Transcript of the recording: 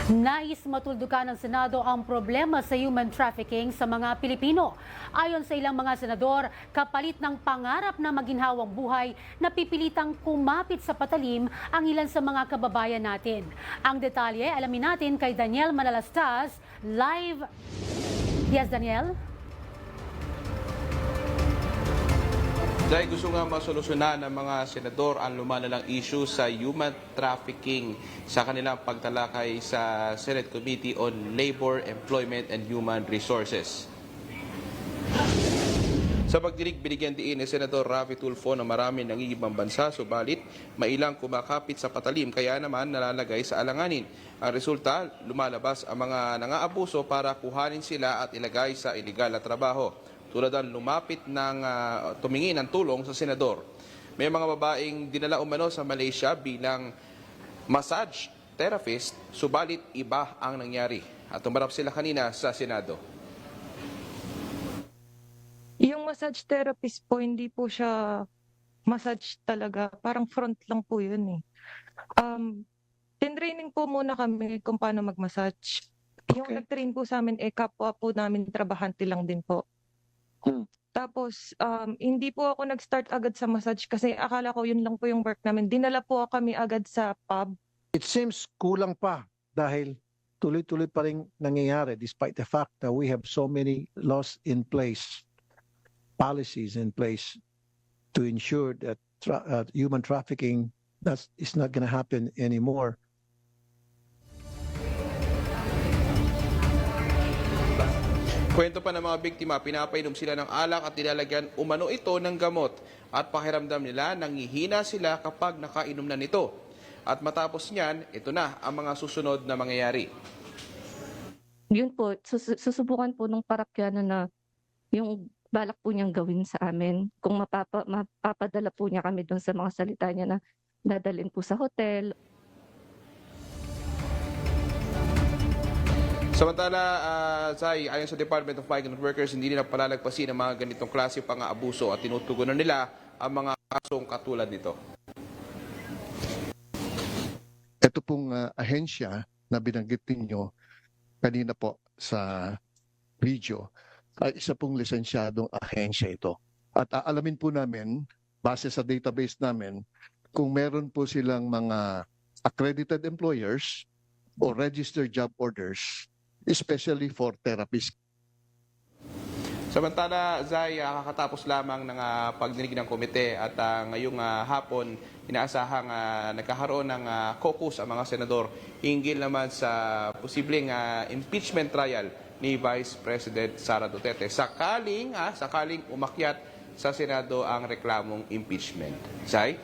Nais matuldukan ng Senado ang problema sa human trafficking sa mga Pilipino. Ayon sa ilang mga senador, kapalit ng pangarap na maginhawang buhay, napipilitang kumapit sa patalim ang ilan sa mga kababayan natin. Ang detalye, alamin natin kay Daniel Manalastas, live. Yes, Daniel? Dahil gusto nga masolusyonan ng mga senador ang lumalalang issue sa human trafficking sa kanilang pagtalakay sa Senate Committee on Labor, Employment and Human Resources. Sa pagdinig, binigyan diin ni Senador Raffy Tulfo na marami nangingibang bansa, subalit mailang kumakapit sa patalim kaya naman nalalagay sa alanganin. Ang resulta, lumalabas ang mga nangaabuso para kuhanin sila at ilagay sa iligal na trabaho. Tulad ng lumapit ng tumingin ng tulong sa senador. May mga babaeng dinala umano sa Malaysia bilang massage therapist, subalit iba ang nangyari. At tumarap sila kanina sa Senado. Yung massage therapist po, hindi po siya massage talaga. Parang front lang po yun eh. Tinraining po muna kami kung paano mag-massage. Yung nag-train po sa amin, kapwa po namin trabahante lang din po. Tapos, hindi po ako nag-start agad sa massage kasi akala ko yun lang po yung work namin. Dinala po kami agad sa pub. It seems kulang pa dahil tuloy-tuloy pa rin nangyayari despite the fact that we have so many laws in place, policies in place to ensure that human trafficking is not going to happen anymore. Kwento pa ng mga biktima, pinapainom sila ng alak at nilalagyan umano ito ng gamot at pakiramdam nila nangihina sila kapag nakainom na nito. At matapos niyan, ito na ang mga susunod na mangyayari. Yun po, susubukan po ng parakyano na yung balak po niyang gawin sa amin. Kung mapapadala po niya kami doon sa mga salita niya na dadalhin po sa hotel. Samantala, ayon sa Department of Migrant Workers, hindi nila palalagpasin ang mga ganitong klase pang-aabuso at tinutugunan nila ang mga kasong katulad nito. Ito pong ahensya na binanggit ninyo kanina po sa video ay isa pong lisensyadong ahensya ito. At aalamin po namin, base sa database namin, kung meron po silang mga accredited employers o registered job orders, especially for therapists. Samantala, Zay, kakatapos lamang ng pagdinig ng komite at ngayong hapon, inaasahang nagkakaroon ng caucus ang mga senador hinggil naman sa posibleng impeachment trial ni Vice President Sara Duterte. Sakaling umakyat sa Senado ang reklamong impeachment. Zay?